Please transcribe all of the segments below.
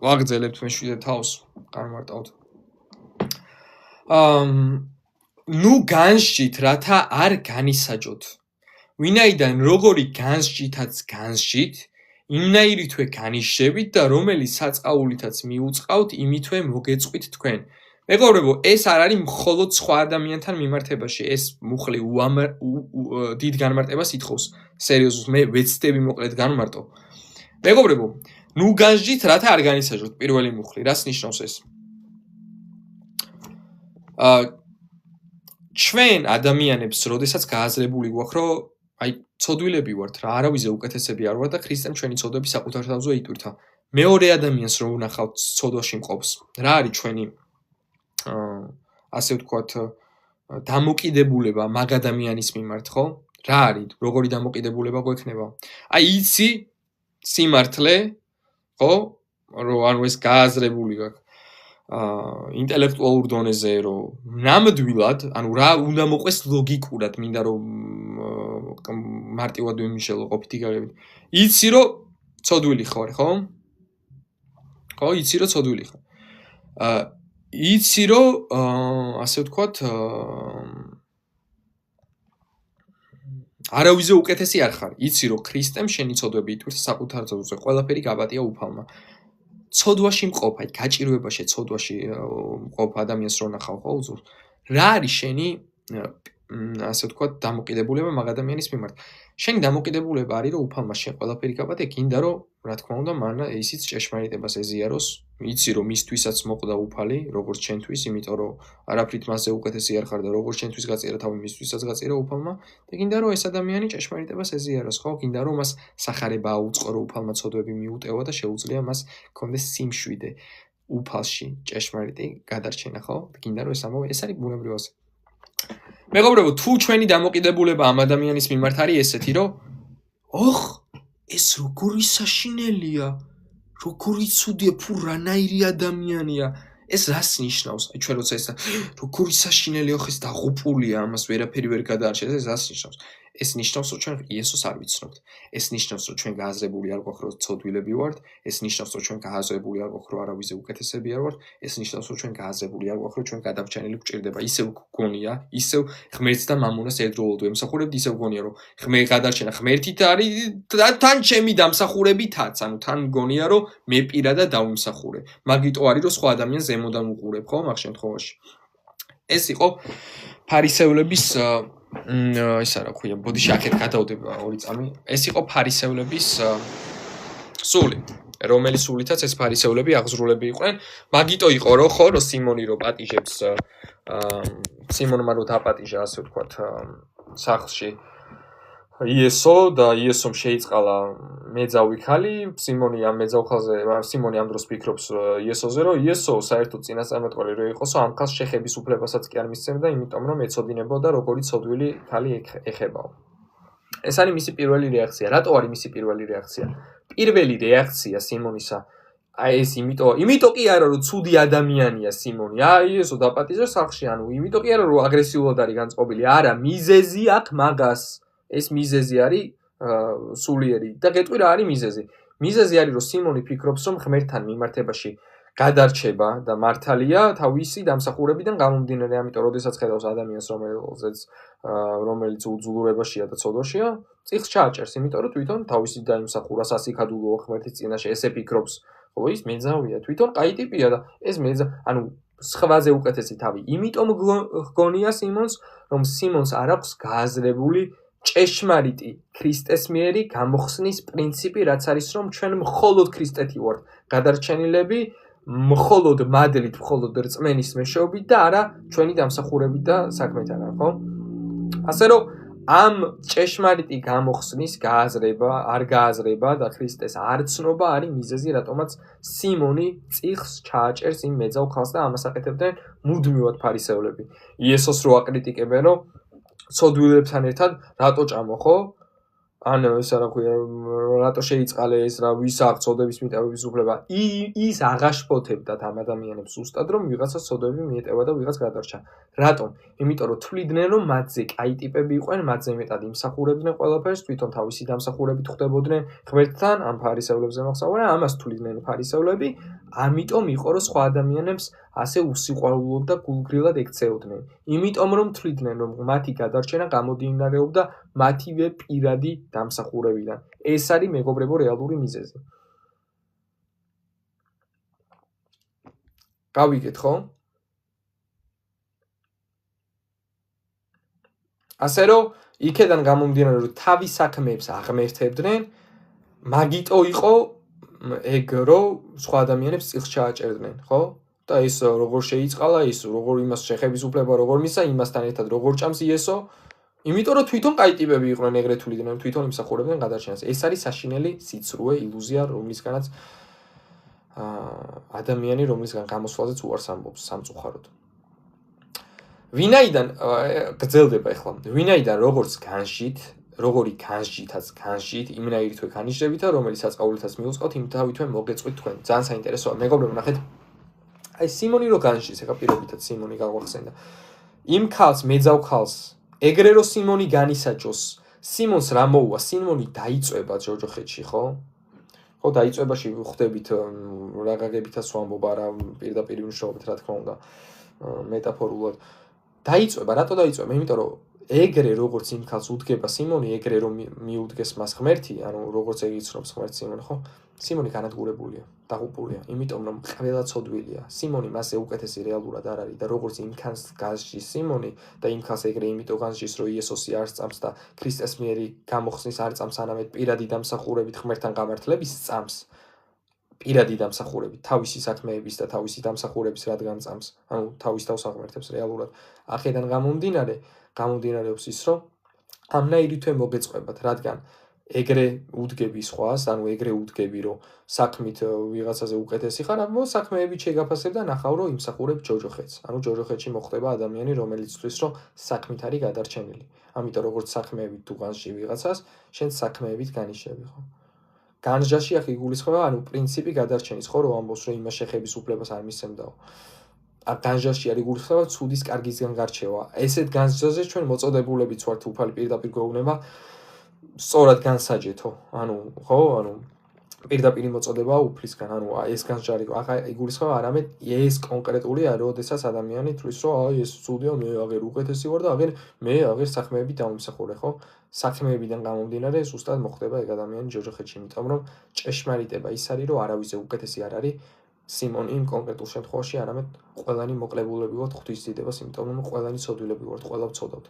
ვაგრძელებთ მეშვიდე თავს, განმარტავთ. ნუ განსჯით, რათა არ განისაჯოთ. ვინაიდან როგორი განსჯითაც განსჯით, იმნაირითვე განისჯებით და რომელი საწაულითაც მიუწყავთ, იმითვე მოგეწყვით თქვენ. მეგობრებო, ეს არ არის მხოლოდ სხვა ადამიანთან მიმართებაში, ეს მუხლი დიდ განმარტებას ითხოვს. სერიოზულად, მე ვეცდები მოკლედ განმარტო. მეგობრებო, ნუ განსჯით, რათა არ განისაჯოთ. პირველი მუხლი, რას ნიშნავს ეს? ჩვენ ადამიანებს, როდესაც გააზრებული გვაქვს, რომ აი ცოდვილები ვართ რა, არავიზე უკეთესები არ ვართ და ქრისტემ ჩვენი ცოდვები საკუთარ თავზე იტვირთა. მეორე ადამიანს რომ ვნახავთ ცოდვაში მყოფს, რა არის ჩვენი ასე ვთქვათ დამოკიდებულება მაგ ადამიანის მიმართ, ხო? რა არის? როგორი დამოკიდებულება გვექნება? აი იცი სიმართლე, ხო? რომ ანუ ეს გააზრებული გაქვს ინტელექტუალურ დონეზე, რომ ნამდვილად, ანუ რა უნდა მოყვეს ლოგიკურად, მინდა რომ მარტივად ვიმიშელო ყოფითი გაგებით. იცი რომ ცოდვილი ხარ, ხო? ხო, იცი რომ ცოდვილი ხარ. იცი რომ ასე ვთქვათ არავიზე უკეთესი არ ხარ. იცი რომ ქრისტემ შენი ცოდვები იტვირთს საკუთარ თავზე, ყველაფერი გაბატია უფალმა. ცოდვაში მყოფ, აი გაჭირვებაში ცოდვაში მყოფ ადამიანს რო ნახავ, ხო, უძულს. რა არის შენი ასე ვთქვათ დამოკიდებულება მაგ ადამიანის მიმართ? შენი დამოკიდებულება არის რომ უფალმა შენ ყველაფერი გაბატე, გინდა რომ რა თქმა უნდა მან ისიც ჭეშმარიტებას ეზიაროს. იცი რომ მისთვისაც მოყდა უფალი, როგორც შენთვის, იმიტომ რომ არაფრით მასზე უკეთესი არ ხარ და როგორც შენთვის გაწერა თავი, მისთვისაც გაწერა უფალმა და გინდა რომ ეს ადამიანი ჭეშმარიტებას ეზიაროს, ხო? გინდა რომ მას სახარება აუწყო, რომ უფალმა ცოდვები მიუტევა და შეუძლია მას კონდეს სიმშვიდე უფალში ჭეშმარიტი გადარჩენა, ხო? გინდა რომ ეს ამოვე, ეს არის ბუნებრივად. მეგობრებო, თუ ჩვენი დამოკიდებულება ამ ადამიანის მიმართ არის ესეთი, რომ ოხ, ეს როგორი საშინელია, როგორი ცუდია, ფუ რანაირი ადამიანია, ეს რას ნიშნავს? აი ჩვენ როცა ეს როგორი საშინელია, ხო ეს დაღუპულია, ამას ვერაფერი ვერ გადაარჩენს, ეს რას ნიშნავს? ეს ნიშნავს, რომ ჩვენ იესოს არ ვიცნობთ. ეს ნიშნავს, რომ ჩვენ გააზრებული არ გვაქვს, რომ ცოდვილები ვართ. ეს ნიშნავს, რომ ჩვენ გააზრებული არ გვაქვს, რომ არავიზე უკეთესები არ ვართ. ეს ნიშნავს, რომ ჩვენ გააზრებული არ გვაქვს, რომ ჩვენ გადამჭანელი გვჭირდება. ისევ გონია, ისევ ღმერთს და მამონას ერთდროულად ვემსახურებთ, ისევ გონია, რომ ღმერთი გადარჩენა ღმერთით არის და თან ჩემი დამსახურებითაც, ანუ თან გონია, რომ მე პირადად დავიმსახურე. მაგიტო არის, რომ სხვა ადამიანს ზემოდან უყურებ, ხო, მაგ შემთხვევაში. ეს იყო ფარისევლების ისა რა ქვია, ბოდიში აქეთ გადავდება 2 წამი. ეს იყო ფარისევლების სული, რომელი სულითაც ეს ფარისევლები აღზრულები იყვნენ. მაგიტო იყო რომ ხო, რომ სიმონი რო პატიჟებს სიმონმა რო დაპატიჟა, ასე ვთქვათ, სახლში იესო და იესომ შეიწყალა მეძავი ქალი, სიმონი ამ მეძავ ხალზე, სიმონი ამ დროს ფიქრობს იესოზე, რომ იესო საერთოდ წინასწარმეტყველი რო იყოსო, ამ ხალს შეხების უფლებასაც კი არ მისცემდა, იმიტომ რომ ეცოდინებოდა როგორი ცოდვილი ქალი ეხებაო. ეს არის მისი პირველი რეაქცია. რატო არის მისი პირველი რეაქცია? პირველი რეაქცია სიმონისა აი ეს იმიტომ კი არა რომ ცუდი ადამიანია სიმონი. აი ესო დაპატიჟა სახლში, ანუ იმიტომ კი არა რომ აგრესიულად არის განწყობილი. არა, მიზეზი აქვს მაგას. ეს მიზეზი არის სულიერი და გეტყვი რა არის მიზეზი. მიზეზი არის რომ სიმონი ფიქრობს რომ ღმერთთან მიმართებაში გადარჩება და მართალია თავისი დამსახურებიდან გამომდინარე, ამიტომ როდესაც ხედავს ადამიანს რომელიც უძულურებაშია და ცოდვაშია, წიხს ჩააჭერს, იმიტომ რომ თვითონ თავისი დაიმსახურა სასიქადულო ღმერთის წინაშე, ესე ფიქრობს. ხო, ის მეძავია, თვითონ კაი ტიპია და ეს ანუ სხვაზე უკეთესი თავი. იმიტომ გონია სიმონს, რომ სიმონს არ აქვს გააზრებული ჭეშმარიტი ქრისტეს მიერი გამოხსნის პრინციპი, რაც არის რომ ჩვენ მხოლოდ ქრისტეთი ვართ გადარჩენილები, მხოლოდ მადლით, მხოლოდ რწმენის მეშვეობით და არა ჩვენი დამსახურებით და საქმეთაგან, ხო? ასე რომ ამ ჭეშმარიტი გამოხსნის გააზრება, არ გააზრება და ქრისტეს არ ცნობა არის მიზეზი, რატომაც სიმონი წიხს ჩააჭერს იმ მეძავ ხალს და ამას აკეთებდნენ მუდმივად ფარისევლები. იესოს რო აკრიტიკებენ, რომ ცოდვილებთან ერთად რატო ჭამო, ხო? ან ეს რა ქვია, რატო შეიწყალე ეს რა, ვის აქვს ცოდვების მიტევების უფლება? ის აღაშფოთებდათ ამ ადამიანებს უსტად, რომ ვიღაცას ცოდვები მიეტევა და ვიღაც გადარჩა. რატომ? იმიტომ რომ თვლიდნენ, რომ მათზე კაი ტიპები იყვნენ, მათზე მეტად იმსახურებდნენ ყველაფერს, თვითონ თავისი დამსახურებით ხვდებოდნენ ღმერთთან, ამ ფარისევლებზე მოხსოვნა, ამას თვლიდნენ ფარისევლები, ამიტომ იყო რომ სხვა ადამიანებს ასე უსიყვარულოდ და გულგრილად ექცეოდნენ. იმიტომ რომ თვლიდნენ რომ მათი გადარჩენა გამომდინარეობდა მათივე პირადი დამსახურებიდან. ეს არის მეგობრებო რეალური მიზეზი. გავიგეთ ხო? ასე რომ იქედან გამომდინარე რომ თავის საქმეებს აღმერთებდნენ, მაგიტო იყო ეგ რომ სხვა ადამიანებს წილს ჩააჭერდნენ, ხო? და ეს როგორ შეიწყალა, ის როგორ იმას შეხების უფლება როგორ მისცა, იმასთან ერთად როგორ ჭამს იესო, იმიტომ რომ თვითონ კაი ტიპები იყვნენ ეგრე თვლიდნენ, თვითონ იმსახურებდნენ გადარჩენას. ეს არის საშინელი სიცრუე, ილუზია, რომლისგანაც ადამიანი, რომლისგან გამოსვლაზეც უარს ამბობს სამწუხაროდ. ვინაიდან გრძელდება ახლა, ვინაიდან როგორც განშით, როგორი განშითაც განშით, იმნაირითვე განიჭდებითა, რომელიც საწყაულითაც მიუწყოთ, იმ თავითვე მოგეწყვით თქვენ. ძალიან საინტერესოა. მეგობრებო, ნახეთ. აი სიმონი რო განშის, ეხა პირობითად სიმონი გაგვახსენდა. იმ ქალს, მეძავ ქალს, ეგრე რო სიმონი განისაჯოს, სიმონს რა მოუვა? სიმონი დაიწვება ჯოჯოხეთში, ხო? ხო, დაიწვებაში ხვდებით რა გაგებითაც ვამბობ, არა პირდაპირ მნიშვნელობით, რა თქმა უნდა, მეტაფორულად. დაიწვება, რატო დაიწვება? იმიტომ რომ ეგრე როგორც იმ ქალს უდგება სიმონი, ეგრე რომ მიუდგეს მას ღმერთი, ანუ როგორც ეგ იცნობს ღმერთი სიმონი, ხო? სიმონი განადგურებულია, დაღუპულია, იმიტომ რომ ყველა ცოდვილია. სიმონი მასზე უკეთესი რეალურად არ არის და როგორც იმ ქალს განსჯის სიმონი და იმ ქალს ეგრე იმიტომ განსჯის, რომ იესოსი არ სწამს და ქრისტეს მიერი გამოხსნის არ წამს, არამედ პირადი დამსახურებით ღმერთთან გამართლების სწამს. პირადი დამსახურებით, თავისი საქმეების და თავისი დამსახურების რადგან წამს, ანუ თავის თავს აღმერთებს რეალურად. აქედან გამომდინარეობს ის, რომ ამნაირითვე მოგეწყვებათ, რადგან ეგრე უდგები სხვას, ანუ ეგრე უდგები, რომ საქმით ვიღაცაზე უკეთესი ხარ, ამო საქმეებით შეგაფასებ და ნახავ, რომ იმსახურებ ჯოჯოხეთს. ანუ ჯოჯოხეთში მოხდება ადამიანი, რომელიც თვლის, რომ საქმით არის გადარჩენილი. ამიტომ როგორც საქმეებით თუ განსჯი ვიღაცას, შენ საქმეებით განიშები, ხო? განსჯაში აქ იგულისხმება, ანუ პრინციპი გადარჩენის, ხო, რომ ამბობს, რომ იმას შეხების უფლებას არ მისცემდაო. აქ განსჯაში არ იგულისხმება ცუდის კარგისგან გარჩევა. ესეთ განსჯაზე ჩვენ მოწოდებულებიც ვართ უფალი პირდაპირ გვეუბნება სწორად განსაჯეთო. ანუ, ხო, ანუ პირდაპირ მოწოდებაა უფლისგან, ანუ ეს განსჯარი აქ იგულისხმება არამედ ეს კონკრეტულია, როდესაც ადამიანი თვლის, რომ აი ეს ცუდია, მე აღერ უკეთესი ვარ და მე აღერ საქმეებით დავიმსახურე, ხო? საქმეებიდან გამომდინარე ზუსტად მოხდება ეგ ადამიანი ჯოჯოხეთში, იმიტომ რომ ჭეშმარიტება ის არის, რომ არავის უკეთესი არ არის სიმონი იმ კონკრეტულ შემთხვევაში, არამედ ყველანი მოკლებულები ვართ ღვთის დიდებას, იმიტომ რომ ყველანი ცოდვილები ვართ, ყველა ვცოდავთ.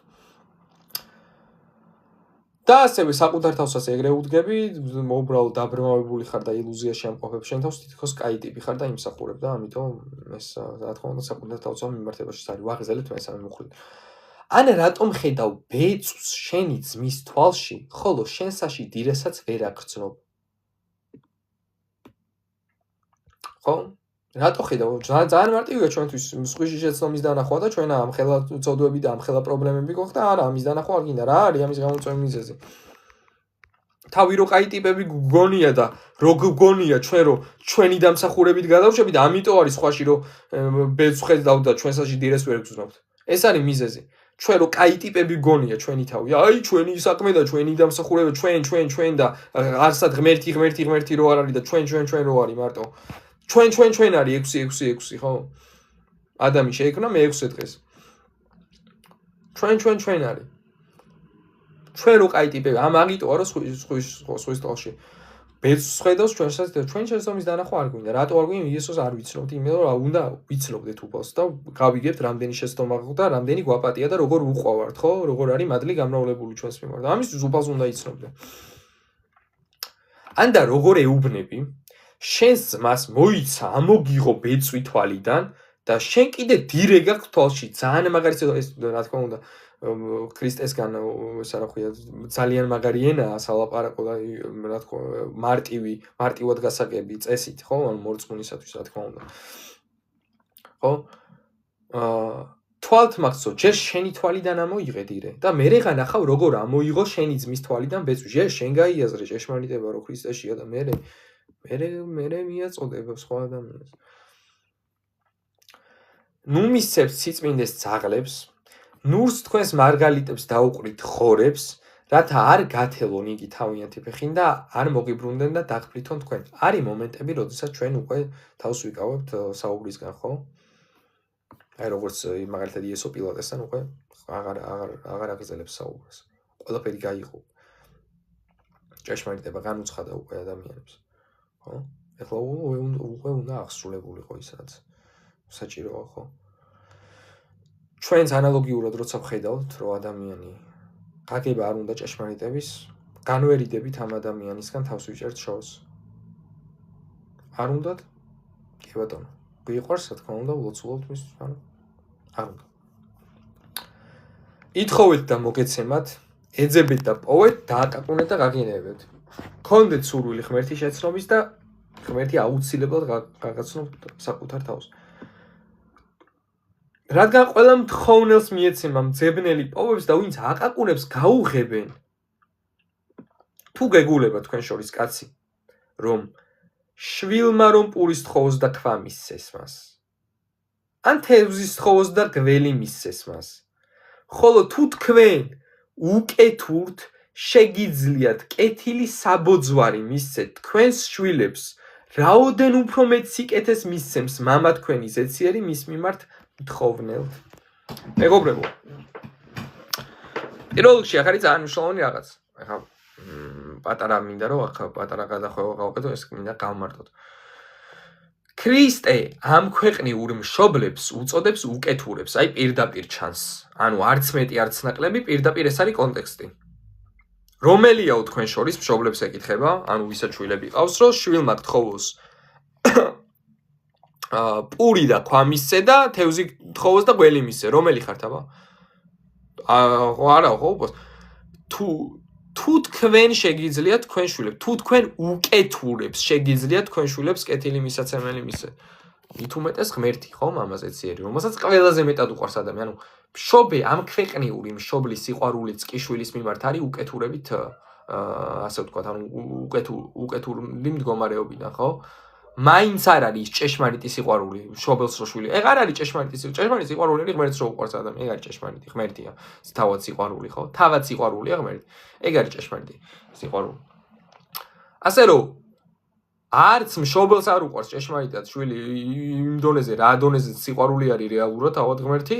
და ასევე საკუთარ თავსაც ეგრე უდგები, უბრალოდ დაბრმავებული ხარ და ილუზიაში ამყოფებ შენ თავს, თითქოს კაი ტიპი ხარ და იმსახურებ და ამიტომ ეს რა თქმა უნდა საკუთარ თავსა მიმართებაში არის. ვაღზელეთ მესამე მუხლით. ან რატომ ხედავ ბეწვს შენი ძმის თვალში, ხოლო შენსაში დირესაც ვერ აგრძნობ? ხო? რატო ხედავ? ძალიან მარტივია ჩვენთვის სხვისი შეცდომის დანახვა და ჩვენ ამ ხელა წოდვები და ამ ხელა პრობლემები გვაქვს და არა, ამის დანახვა არ გინდა. რა არის ამის გამოწვევის მიზეზი? თავი რო კაი ტიპები გგონია და რო გგონია ჩვენ რო ჩვენი დამსახურებით გადავშებით, ამიტომ არის სხვაში რო ბეწვს ხედავ და ჩვენსაში დირეს ვერ გრძნობთ. ეს არის მიზეზი. ჩვენ რო კაი ტიპები გგონია ჩვენი თავი, აი ჩვენი საქმე და ჩვენი დამსახურება, ჩვენ და არსად ღმერთი რო არ არის და ჩვენ რო არის მარტო. ჩვენ არის 6 ხო? ადამი შეიქმნა მე 6 დღეს. ჩვენ არის. ჩვენ რო კაი ტიპები, ამიტოა რომ სხვის ტოლში. ბეწვს ხედავს ჩვენსაც და ჩვენ შეცდომის დანახვა არ გვინდა. რატო არ გვინდა? იესოს არ ვიცნობთ, იმიტომ რომ უნდა ვიცნობდეთ უფალს და გავიგებთ რამდენი შეცდომა და რამდენი გვაპატია და როგორ უყვავართ, ხო? როგორ არის მადლი გამრავლებული ჩვენს მიმართ. ამისთვის უფალს უნდა იცნობდე. ან და როგორ ეუბნები? შენს მას მოიცა, ამოგიღო ბეწვი თვალიდან და შენ კიდე დირე გაქვს თვალში. ძალიან მაგარი ეს რა თქმა უნდა ქრისტესგან ეს რა ქვია ძალიან მაგარი ენაა სალაპარაკო და რა თქმა მარტივად გასაგები წესით, ხო? ანუ მორწმუნისათვის რა თქმა უნდა. ხო? თვალთ მაგცო, ჯერ შენი თვალიდან ამოიღე დირე და მე რა ნახავ როგორ ამოიღო შენი ძმის თვალიდან ბეწვი. ჯერ შენ გაიაზრე ჭეშმარიტება რომ ქრისტეშია და მე მიაწოდება სხვა ადამიანს. ნუ მისცემს სიწმინდეს ძაღლებს, ნურს თქვენს მარგალიტებს დაუყრით ხორებს, რათა არ გათელონ იგი თავიანთი ფეხին და არ მოგიბრუნდნენ და დაღფრითონ თქვენ. არის მომენტები, როდესაც ჩვენ უკვე თავს ვიკავებთ საუბრისგან, ხო? აი როგორც მაგალითად იესო პილატესთან უკვე აღარ აგრძელებს საუბრს. ყველაფერი გაიღო. ჭეშმარიტება განუცხადა უკვე ადამიანებს. ხო? ეხლა უკვე უნდა აღსრულებულიყო ის რაც საჭიროა, ხო? ჩვენს ანალოგიურად როცა ვხედავთ, რომ ადამიანი გაგება არ უნდა ჭეშმარიტების, განვერიდებით ამ ადამიანისგან თავს ვიჭერთ შორს. არ უნდათ? კი ბატონო. გვიყვარს, რა თქმა უნდა, ულოცულობთ მის, ანუ არ უნდა. ითხოვეთ და მოგეცემათ, ეძებეთ და პოვეთ, დააკაკუნეთ და გაგინებეთ. გქონდეთ სურვილი ღმერთის შეცნობის და ღმერთი აუცილებლად გაგაცნობთ საკუთარ თავს. რადგან ყველა მთხოვნელს მიეცემა მძებნელი პოვებს და ვინც აკაკუნებს გაუღებენ. თუ გეგულება თქვენ შორის კაცი, რომ შვილმა რომ პურის თხოვოს და ქვა მისცეს მას. ან თევზის თხოვოს და გველი მისცეს მას. ხოლო თუ თქვენ უკეთურთ შეგიძლიათ კეთილი საბოძვარი მისცეთ თქვენს შვილებს, რაოდენ უფრო მეტ სიკეთეს მისცემს მამა თქვენი ზეციერი მის მიმართ მთხოვნელთ. მეგობრებო, პირველ რიგში ახ არის ძალიან მნიშვნელოვანი რაღაც. ახლა პატარა მინდა რომ ახლა პატარა გადახვევა გავაკეთო, ეს მინდა გავმარტოთ. ქრისტე ამ ქვეყნიურ მშობლებს უწოდებს უკეთურებს, აი პირდაპირ ჩანს. ანუ არც მეტი არც ნაკლები, პირდაპირ ეს არის კონტექსტი. რომელიაო თქვენ შორის მშობლებს ეკითხება, ანუ ვისაც შვილები ყავს, რომ შვილმა გთხოვოს პური და ქვა მისცე და თევზი გთხოვოს და გველი მისცე. რომელი ხართ აბა? არა, ხო? თუ თქვენ შეგიძლიათ თქვენ შვილებს, თუ თქვენ უკეთურებს შეგიძლიათ თქვენ შვილებს კეთილი მისაცემელი მისცეთ. მით უმეტეს ღმერთი, ხო, მამაზეციერი, რომელსაც ყველაზე მეტად უყვარს ადამიანი. ანუ მშობე ამ ქვეყნიური მშობლის სიყვარულიც კი შვილის მიმართ არის უკეთურებით, ასე ვთქვათ, ანუ უკეთური მდგომარეობიდან, ხო? მაინც არ არის ჭეშმარიტი სიყვარული მშობელს რო შვილი. ეგ არ არის ჭეშმარიტი სიყვარული არის ღმერთს რო უყვარს ადამიანი. ეგ არის ჭეშმარიტი ღმერთია. თავად სიყვარული, ხო? თავად სიყვარულია ღმერთი. ეგ არის ჭეშმარიტი სიყვარული. ასე რომ არც მშობელს არ უყვარს ჭეშმარიტად შვილი იმ დონეზე, რა დონეზე სიყვარული არის რეალურად თავად ღმერთი,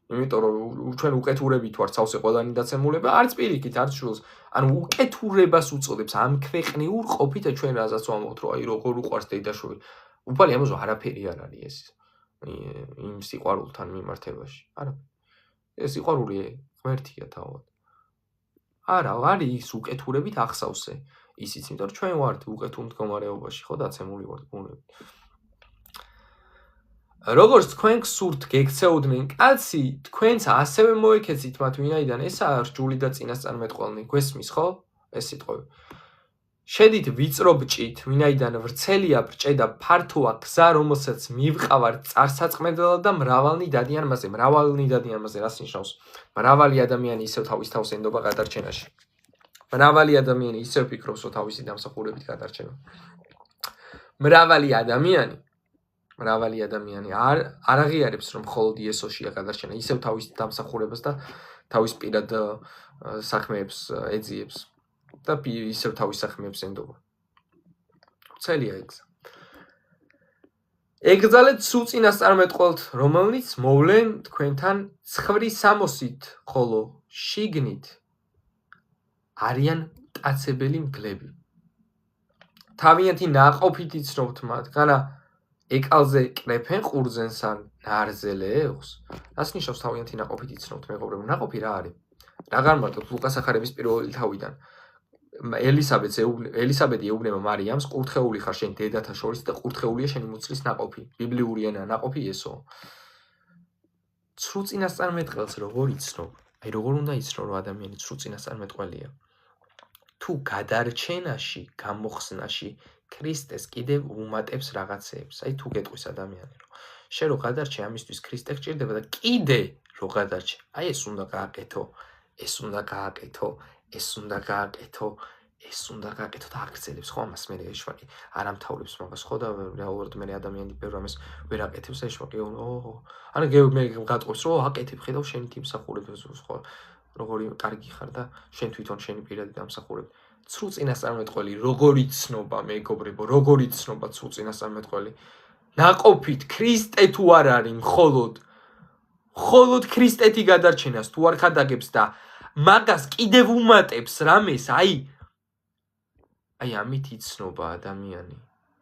იმიტომ რომ ჩვენ უკეთურებით ვართ სავსე ყველანი დაცემულება, არც პირიქით, არც შვილს. ანუ უკეთურებას უწოდებს ამ ქვეყნიურ ყოფით ჩვენ რაზაც ვამბობთ, რომ აი როგორ უყვარს დედაშვილი. უფალი ამაზე არაფერი არ არის ეს იმ სიყვარულთან მიმართებაში. არაფერი. ეს სიყვარული ღმერთია თავად. არა, არის ის უკეთურებით ახსავსე. ისიც, იმიტომ რომ ჩვენ ვართ უკეთურ მდგომარეობაში, ხო, დაცემული ვართ ბუნებით. როგორც თქვენ გსურთ გექცეოდნენ კაცი, თქვენც ასევე მოეკეცით მათ, ვინაიდან ესაა რჯული და წინასწარმეტყველნი. გვესმის, ხო? ეს სიტყვები. შედით ვიწრო ბჭით, ვინაიდან ვრცელია ბრჭე და ფართოა გზა, რომელსაც მივყავარ წარსაწყმედელად და მრავალნი დადიან მასზე. მრავალნი დადიან მასზე, რას ნიშნავს? მრავალი ადამიანი ისევ თავის თავს ენდობა გადარჩენაში. მრავალი ადამიანი ისევ ფიქრობს, რომ თავისი დამსახურებით გადარჩენა. მრავალი ადამიანი არ აღიარებს, რომ მხოლოდ იესოშია გადარჩენა, ისევ თავის დამსახურებას და თავის პირად საქმეებს ეძიებს და ისევ თავის საქმეებს ენდობა. ვრცელია ეგზა. ეკრძალეთ სულ წინასწარმეტყველთ, რომელნიც მოვლენ თქვენთან ცხვრის სამოსით, ხოლო შიგნით არიან მტაცებელი მგლები. თავიანთი ნაყოფით იცნობთ მათ, განა ეკალზე კრეფენ ყურძენსან ნარზელეებს. რას ნიშნავს თავიანთი ნაყოფით იცნობთ, მეგობრებო? ნაყოფი რა არის? რა გამარტოთ ლუკას ახარების პირველი თავიდან. ელისაბედი ეუბნება მარიამს, ყურთხეული ხარ შენ დედათა შორის და ყურთხეულია შენი მუცლის ნაყოფი. ბიბლიური ენა ნაყოფი ესო. ცრუ წინასწარმეტყველს როგორ იცნობ? აი როგორ უნდა იცნო, რომ ადამიანი ცრუ წინასწარმეტყველია? თუ გადარჩენაში, გამოხსნაში ქრისტეს კიდევ უმატებს რაღაცეებს. აი თუ გეტყვის ადამიანი, რომ შენ რო გადარჩე, ამისთვის ქრისტე გჭირდება და კიდე რო გადარჩე, აი ეს უნდა გააკეთო, ეს უნდა გააკეთო, ეს უნდა გააკეთო, ეს უნდა გააკეთო და აგრძელებს ხო ამას მე ეშვაკი არ ამთავრებს მაგას ხო და რეალურად მე ადამიანი ბევრ ამას ვერ აკეთებს ეშვაკი ანუ მე გატყობს რომ აკეთებ ხედავ შენი თიმსახურებს ხო როგორი კარგი ხარ და შენ თვითონ შენი პირადი დამსახურები. ცრუ წინასწარმეტყველი, როგორი ცნობა, მეგობრებო, როგორი ცნობა ცრუ წინასწარმეტყველი. ნაყოფით ქრისტე თუ არ არის, მხოლოდ ქრისტეთი გადარჩენას თუ არ ხადაგებს და მაგას კიდევ უმატებს რამეს, აი ამით იცნობა ადამიანი.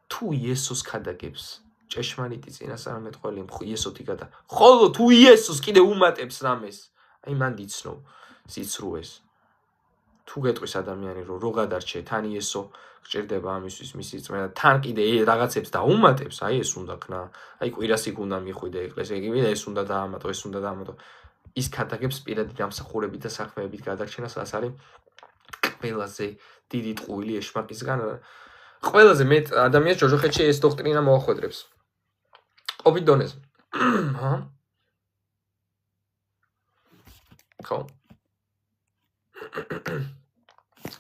თუ იესოს ხადაგებს, ჭეშმარიტი წინასწარმეტყველი იესოთი გადა. ხოლო თუ იესოს კიდევ უმატებს რამეს, აი მან იცნობ სიცრუეს. თუ გეტყვის ადამიანი რომ რო გადარჩე, თან იესო გჭირდება ამისთვის მისი წმენა, თან კიდე რაღაცებს დაუმატებს, აი ეს უნდა ქნა. აი კვირას იქ უნდა მიხვიდე ეკლესია, იგივე ეს უნდა დაამატო, ეს უნდა დაამატო. ის ხადაგებს პირადი დამსახურებით და საქმეებით გადარჩენას, რაც არის ყველაზე დიდი ტყუილი ეშმაკისგან. ყველაზე მეტ ადამიანს ჯოჯოხეთში ეს დოქტრინა მოახვედრებს. ყოფით დონეზე. ხო.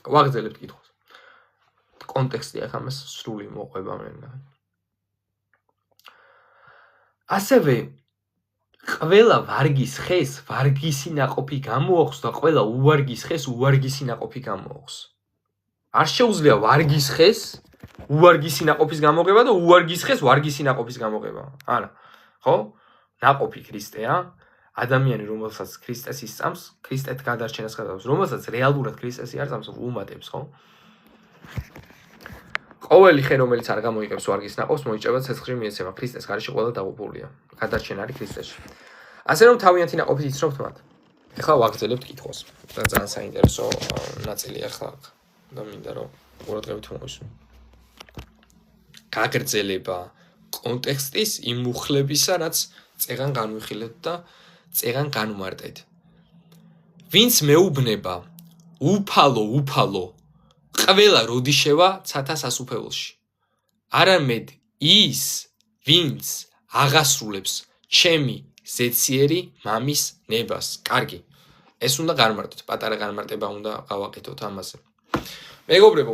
ვაგრძელებთ კითხვას. კონტექსტი ახლა მას სრული მოყვება მე. ასევე ყველა ვარგის ხეს ვარგისი ნაყოფი გამოაქვს და ყველა უვარგის ხეს უვარგისი ნაყოფი გამოაქვს. არ შეუძლია ვარგის ხეს უვარგისი ნაყოფის გამოღება და უვარგის ხეს ვარგისი ნაყოფის გამოღება. არა. ხო? ნაყოფი ქრისტეა. ადამიანი, რომელსაც ქრისტეს ისწამს, ქრისტეთ გადარჩენას გადავს, რომელსაც რეალურად ქრისტესი არ წამს, უმატებს, ხო? ყოველი ხე, რომელიც არ გამოიყებს ვარგის ნაყოფს, მოიჭება ცეცხლში მიეცემა. ქრისტეს გარეშე ყველა დაღუპულია. გადარჩენა არის ქრისტეში. ასე რომ თავიანთი ნაყოფით იცნობთ მათ. ეხლა ვაგრძელებთ კითხვას. და ძალიან საინტერესო ნაწილი ახლა და მინდა რომ ყურადღებით მოვისმინოთ. გაგრძელება კონტექსტის იმ მუხლებისა, რაც წეგან განვიხილეთ და წეგან განუმარტეთ. ვინც მეუბნება უფალო ყველა როდიშევა ცათა სასუფეველში. არამედ ის, ვინც აღასრულებს ჩემი ზეციერი მამის ნებას. კარგი. ეს უნდა განმარტოთ, პატარა განმარტება უნდა გავაკეთოთ ამაზე. მეგობრებო,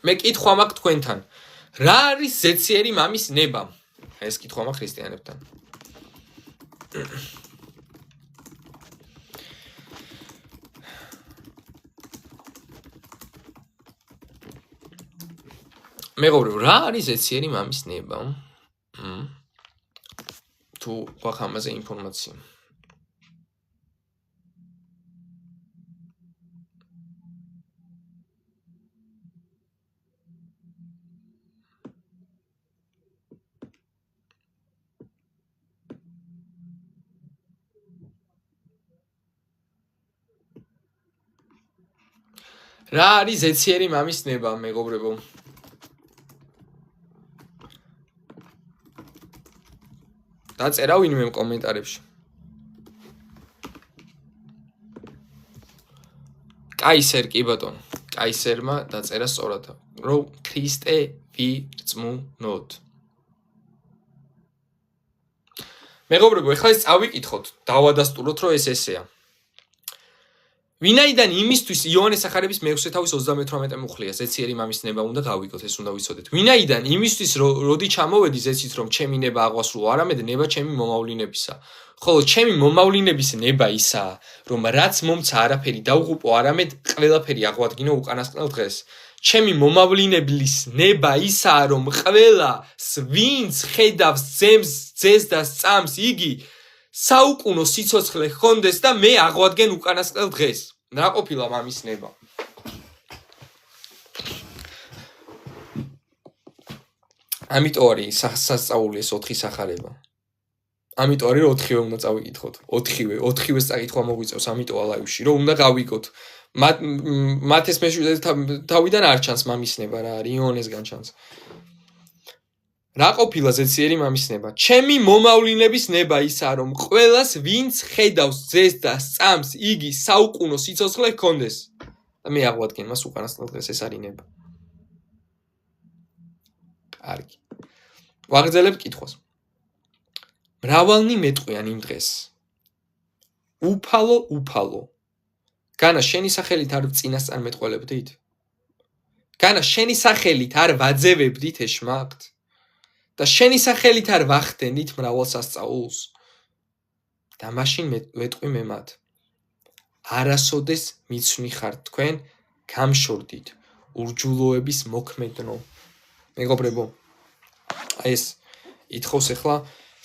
მე კითხვა მაქვს თქვენთან. რა არის ზეციერი მამის ნება? ეს კითხვა მაქვს ქრისტიანებთან. მეგობრებო, რა არის ზეციერი მამის ნება? თუ გვაქვს ამაზე ინფორმაცია. რა არის ზეციერი მამის ნება, მეგობრებო? დაწერა ვინმე კომენტარებში. კაისერ კი ბატონო, კაისერმა დაწერა სწორად, რომ ქრისტე ვირწმუნოთ. მეგობრებო, ეხლა ეს წავიკითხოთ, დავადასტუროთ, რომ ეს ესეა. ვინაიდან იმისთვის იოანეს სახარების მე-6 თავის 38 მუხლია, ზეციერი მამის ნება უნდა გავიგოთ, ეს უნდა ვიცოდეთ. ვინაიდან იმისთვის როდი ჩამოვედი ზეცით, რომ ჩემი ნება აღვასრულო, არამედ ნება ჩემი მომავლინებისა. ხოლო ჩემი მომავლინების ნება ისაა, რომ რაც მომცა არაფერი დაუღუპო, არამედ ყველაფერი აღვადგინო უკანასკნელ დღეს. ჩემი მომავლინებლის ნება ისაა, რომ ყველას ვინც ხედავს ძეს და სწამს, იგი საუკუნო სიცოცხლე ხონდეს და მე აღვადგენ უკანასკნელ დღეს. რა ყოფილა მამის ნება? ამიტომ არის სასწაული ეს 4 სახარება. ამიტომ არის რომ 4-ვე უნდა წავიკითხოთ. 4-ვეს წაკითხვა მოგვიწევს ამიტომ ლაივში, რომ უნდა გავიგოთ. მათეს მეშვიდე თავიდან არ ჩანს მამის ნება რა არის, იონესგან ჩანს. რა ყოფილა ზეციერი მამის ნება? ჩემი მომავლინების ნება ისაა, რომ ყველას ვინც ხედავს ძეს და სწამს, იგი საუკუნო სიცოცხლე ჰქონდეს. და მე აღვადგენ მას უკანასკნელ დღეს, ეს არის ნება. კარგი. ვაგრძელებთ კითხვას. მრავალნი მეტყვიან იმ დღეს. უფალო. განა შენი სახელით არ წინასწარმეტყველებდით? განა შენი სახელით არ ვაძევებდით ეშმაკთ? და შენი სახელით არ ვახდენით მრავალ სასწაულს? და მაშინ ვეტყვი მე მათ. არასოდეს მიცვნი ხართ თქვენ გამშორდით ურჯულოების მოქმედნო. მეგობრებო, აი ეს ითხოვს ახლა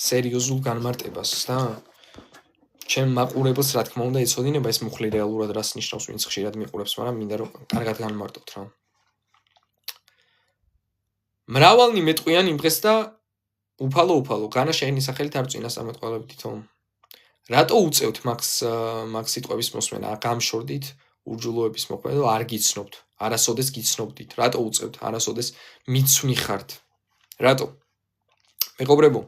სერიოზულ განმარტებას და ჩემ მაყურებელს რა თქმა უნდა ეცოდინება ეს მუხლი რეალურად რას ნიშნავს, ვინც ხშირად მიყურებს, მაგრამ მინდა რომ კარგად განმარტოთ რა. მრავალნი მეტყვიან იმ დღეს და უფალო განა შენი სახელით არ წინასწარმეტყველებდითო. რატო უწევთ მაგ სიტყვების მოსმენა? გამშორდით ურჯულოების მოქმედნო, არ გიცნობთ, არასოდეს გიცნობდით. რატო უწევთ? არასოდეს მიცვნი ხართ. რატო? მეგობრებო,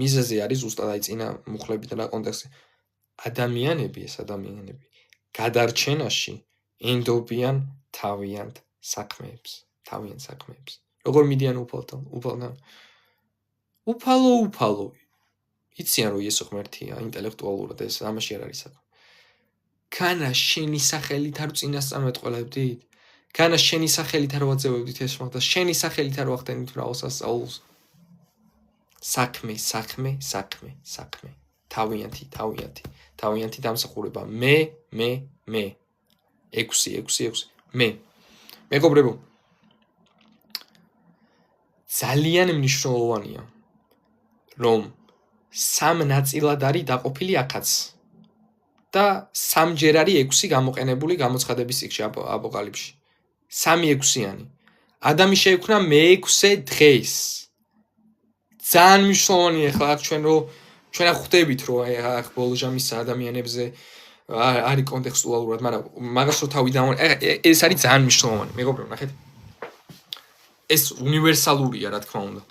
მიზეზი არის ზუსტად აი წინა მუხლებით რა კონტექსტი. ადამიანები გადარჩენაში ენდობიან თავიანთ საქმეებს. როგორ მიდიან უფალთან? უფალო. იციან რომ იესო ღმერთია, ინტელექტუალურად ეს ამაში არ არის საქმე. განა შენი სახელით არ წინასწარმეტყველებდით? განა შენი სახელით არ ვაძევებდით ეს და შენი სახელით არ ვახდენით მრავალ სასწაულს? საქმე. თავიანთი დამსახურება. მე. 6. მე. მეგობრებო, ძალიან მნიშვნელოვანია, რომ სამ ნაწილად არის დაყოფილი აქაც და სამჯერ არის 6 გამოყენებული გამოცხადების წიგნში აპოკალიფში. 3-6-იანი. ადამი შეიქმნა მე-6 დღეს. ძალიან მნიშვნელოვანია ახლა აქ ჩვენ ხვდებით რომ აი ბოლო ჟამის ადამიანებზე არის კონტექსტუალურად, მაგრამ მაგას რო თავი ეს არის ძალიან მნიშვნელოვანი. მეგობრებო, ნახეთ. ეს უნივერსალურია, რა თქმა უნდა.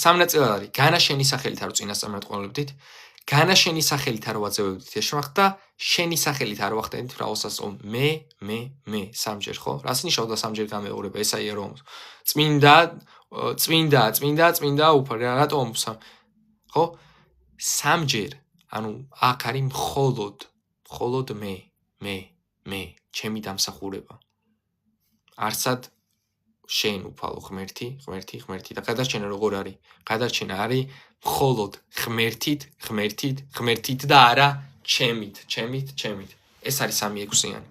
სამ ნაწილად არის. განა შენი სახელით არ წინასწარმეტყველებდით, განა შენი სახელით არ ვაძევებდით ეშმაკ და შენი სახელით არ ვახდენით მრავალ სასწაულს. მე სამჯერ, ხო? რას ნიშნავდა სამჯერ გამეორება? ესაა რომ წმინდა უფალო, რატო ხო? სამჯერ, ანუ აქ არის მხოლოდ მე, ჩემი დამსახურება. არსად შენ უფალო ღმერთი და გადარჩენა როგორ არის? გადარჩენა არის მხოლოდ ღმერთით და არა ჩემით. ეს არის 3-6-იანი.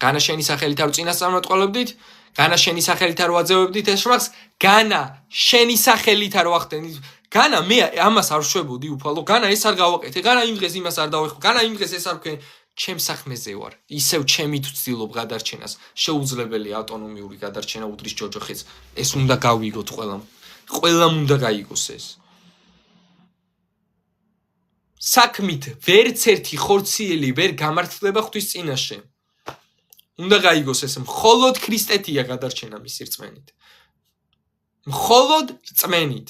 განა შენი სახელით არ წინასწარმეტყველებდით, განა შენი სახელით არ ვაძევებდით ეშმაკს, განა შენი სახელით არ ვახდენით. განა მე ამას არ შვებოდი უფალო, განა ეს არ გავაკეთე, განა იმ დღეს იმას არ დავეხო, განა იმ დღეს ეს არ ვქენ. ჩემ საქმეზე ვარ. ისევ ჩემით ვცდილობ გადარჩენას. შეუძლებელია ავტონომიური გადარჩენა უდრის ჯოჯოხიც. ეს უნდა გავიგოთ ყველამ. ყველამ უნდა გაიგოს ეს. საქმით ვერც ერთი ხორციელი ვერ გამართლდება ღვთის წინაშე. უნდა გაიგოს ეს, მხოლოდ ქრისტეთია გადარჩენა მისი რწმენით. მხოლოდ რწმენით.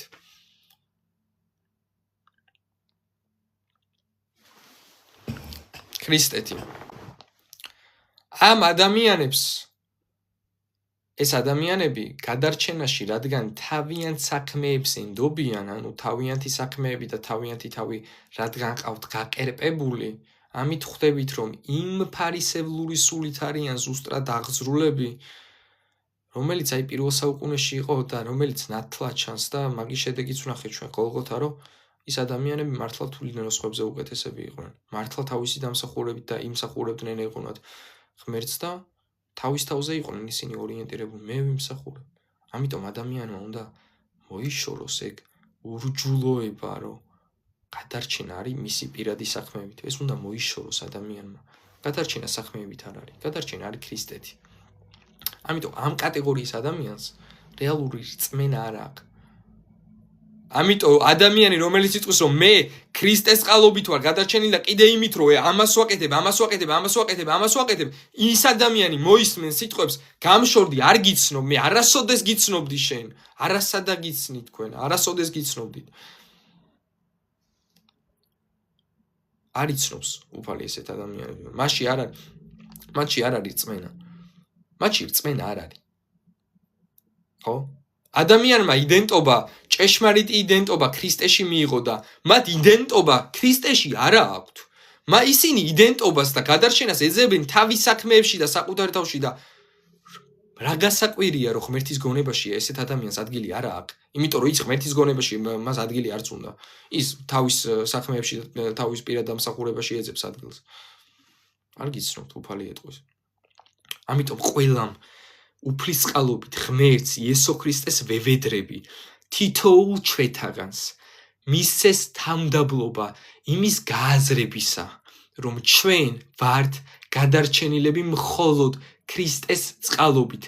ქრისტეთი. ამ ადამიანებს ეს ადამიანები გადარჩენაში, რადგან თავიანთ საქმეებს ენდობიან, ანუ თავიანთი საქმეები და თავიანთი თავი რადგან ყავთ გაკერპებული, ამით ხვდებით, რომ იმ ფარისევლური სულით არიან ზუსტად აღზრულები, რომელიც აი პირველ საუკუნეში იყო და რომელიც ნათლად ჩანს და მაგის შედეგიც ვნახეთ ჩვენ გოლგოთა, რომ ის ადამიანები მართლა თვლიდნენ, რომ სხვებზე უკეთესები იყვნენ. მართლა თავისი დამსახურებით და იმსახურებდნენ ეყვნათ ღმერთს და თავის თავზე იყვნენ ისინი ორიენტირებული. მე ვიმსახურებ. ამიტომ ადამიანმა უნდა მოიშოროს ეგ ურჯულოება, რომ გადარჩენა არის მისი პირადი საქმეებით. ეს უნდა მოიშოროს ადამიანმა. გადარჩენა საქმეებით არ არის. გადარჩენა არის ქრისტეთი. ამიტომ ამ კატეგორიის ადამიანს რეალური რწმენა არ აქვს. ამიტომ ადამიანი რომელიც იტყვის რომ მე ქრისტეს წყალობით ვარ გადარჩენილი და კიდე იმით რომ ამას ვაკეთებ, ის ადამიანი მოისმენს სიტყვებს გამშორდი, არ გიცნობ, მე არასოდეს გიცნობდი შენ, არასადა გიცნით თქვენ, არასოდეს გიცნობდით. არ იცნობს უფალი ესეთ ადამიანები. მაშინ არ არის რწმენა. მაშინ რწმენა არ არის. ხო? ადამიანმა იდენტობა, ჭეშმარიტი იდენტობა ქრისტეში მიიღო და მათ იდენტობა ქრისტეში არა აქვთ. ისინი იდენტობას და გადარჩენას ეძებენ თავის საქმეებში და საკუთარ თავში და რა გასაკვირია, რომ ღმერთის გონებაშია ესეთ ადამიანს ადგილი არ აქვს, იმიტომ რომ ის ღმერთის გონებაში მას ადგილი არც უნდა. ის თავის საქმეებში, თავის პირად დამსახურებაში ეძებს ადგილს. არ გიცნობთ უფალი ეტყვის. ამიტომ ყველამ უფლისწყალობით ღმერთს იესო ქრისტეს ვევედრები თითოეულ ჩვენთაგანს მისცეს თავმდაბლობა იმის გააზრებისა, რომ ჩვენ ვართ გადარჩენილები მხოლოდ ქრისტეს წყალობით,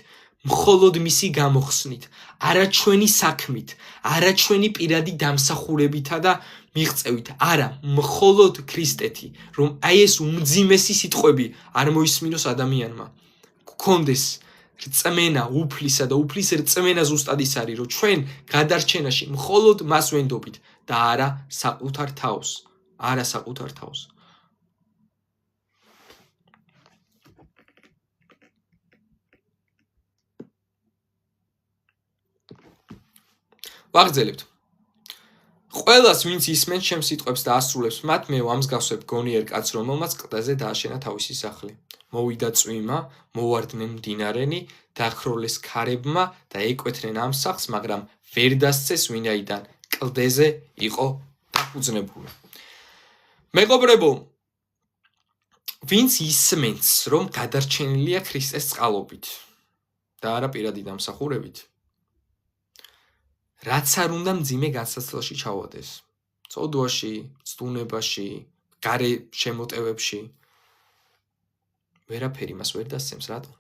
მხოლოდ მისი გამოხსნით, არა ჩვენი საქმით, არა ჩვენი პირადი დამსახურებითა და მიღწევით, არა, მხოლოდ ქრისტეთი, რომ აი ეს უმძიმესი სიტყვები არ მოისმინოს ადამიანმა. გქონდეს რწმენა უფლისა და უფლის რწმენა ზუსტად ის არის, რომ ჩვენ გადარჩენაში მხოლოდ მას ვენდობით და არა საკუთარ თავს, არა საკუთარ თავს. ვაგრძელებთ. ყველას, ვინც ისმენს ჩემს სიტყვებს და ასრულებს მათ, მე ვამსგავსებ გონიერ კაცს, რომელმაც კლდეზე დააშენა თავისი სახლი. მოვიდა წვიმა, მოვარდნენ მდინარენი, დახროლეს ქარებმა და ეკვეთნენ ამ სახლს, მაგრამ ვერ დასცეს, ვინაიდან კლდეზე იყო დაფუძნებული. მეგობრებო, ვინც ისმენს, რომ გადარჩენილია ქრისტეს წყალობით და არა პირადი დამსახურებით, რაც არ უნდა მძიმე განსაცდელში ჩავადეს. წოდვაში, ცდუნებაში, გარე შემოტევებში. ვერაფერი მას ვერ დასცემს, რატო?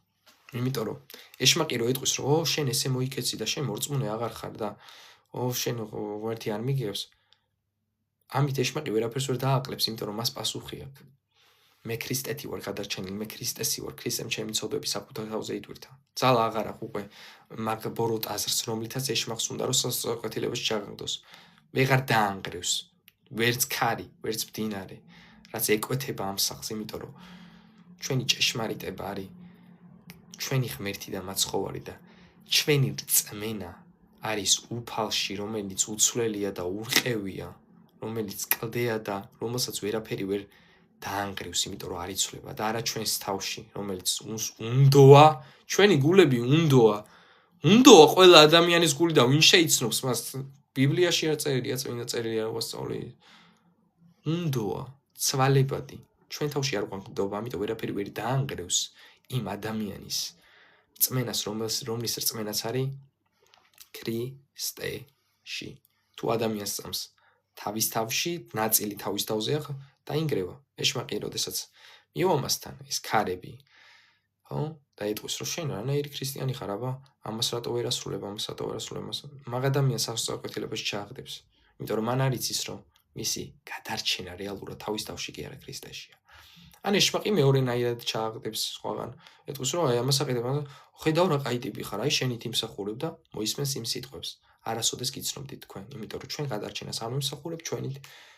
იმიტომ რომ ეშმაკი რო ეტყვის, რომ შენ ესე მოიქეცი და შენ მორწმუნე აღარ ხარ და შენ ღმერთი არ მიგებს. ამით ეშმაკი ვერაფერს ვერ დააკლებს, იმიტომ რომ მას პასუხი აქვს. მე ქრისტეთი ვარ გადარჩენილი, მე ქრისტესი ვარ, ქრისტემ ჩემი ცოდვები საკუთარ თავზე იტვირთა. ძალა აღარ აქვს უკვე მაგ ბოროტ აზრს, რომლითაც ეშმაკს უნდა რომ საწყვეტილებაში ჩაგდოს. ვეღარ დაანგრევს, ვერც ქარი, ვერც მდინარე, რაც ეკვეთება ამ სახლს, იმიტომ რომ ჩვენი ჭეშმარიტება არის ჩვენი ღმერთი და მაცხოვარი და ჩვენი რწმენა არის უფალში, რომელიც უცვლელია და ურყევია, რომელიც კლდეა და რომელსაც ვერაფერი ვერ დაანგრევს, იმიტომ რომ არ იცვლება და არა ჩვენს თავში, რომელიც უნდოა, ჩვენი გულები უნდოა ყველა ადამიანის გული და ვინ შეიცნობს მას ბიბლიაში არ წერილია, წმინდა წერილი არ ვასწავლე. უნდოა, ცვალებადი, ჩვენ თავში არ გვანდობა, ამიტომ ვერაფერი ვერ დაანგრევს იმ ადამიანის რწმენას, რომლის რწმენაც არის ქრისტეში. თუ ადამიანს წამს თავის თავში, ნაწილი თავის თავზე ახლა დაინგრევა. ეშმაკი, როდესაც მივა მასთან ეს ქარები, ხო? და ეტყვის, რომ შენ რანაირი ქრისტიანი ხარ, აბა, ამას რატო ვერ ასრულებ, მაგ ადამიანს საწყვეტილებაში ჩააგდებს. იმიტომ რომ მან არ იცის, რომ მისი გადარჩენა რეალურად თავის თავში კი არა ქრისტეშია. ან ეშმაკი მეორენაირად ჩააგდებს სხვაგან. ეტყვის, რომ აი ამას აკეთებ, ხედავ რა კაი ტიპი ხარ, აი შენით იმსახურებ და მოისმენს იმ სიტყვებს. არასოდეს გიცნობდით თქვენ, იმიტომ რომ ჩვენ გადარჩენას არ ვიმსახურებ,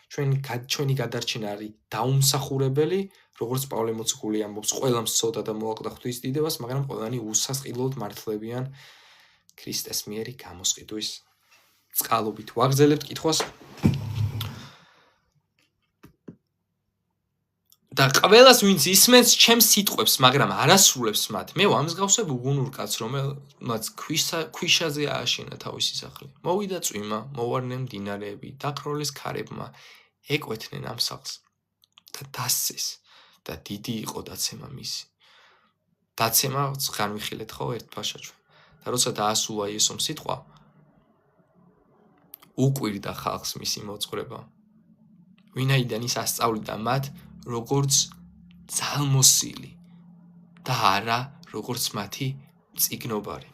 ჩვენი გადარჩენა არის დაუმსახურებელი, როგორც პავლე მოციქული ამბობს, ყველამ სცოდა და მოაკლდა ღვთის დიდებას, მაგრამ ყველანი უსასყიდლოდ მართლებიან ქრისტეს მიერი გამოსყიდვის წყალობით. ვაგრძელებთ კითხვას. და ყველას, ვინც ისმენს ჩემს სიტყვებს, მაგრამ არ ასრულებს მათ, მე ვამსგავსებ უგუნურ კაცს, რომელმაც ქვიშაზე ააშენა თავისი სახლი. მოვიდა წვიმა, მოვარდნენ მდინარეები, დახროლეს ქარებმა, ეკვეთნენ ამ სახლს და დასცეს და დიდი იყო დაცემა მისი. დაცემა განვიხილეთ ხო ერთ ფაშაჩვე. და როცა დაასულა იესომ სიტყვა, უკვირდა ხალხს მისი მოწყვრება. ვინაიდან ის ასწავლიდა მათ როგორც ძალმოსილი და არა როგორც მათი წიგნობარი.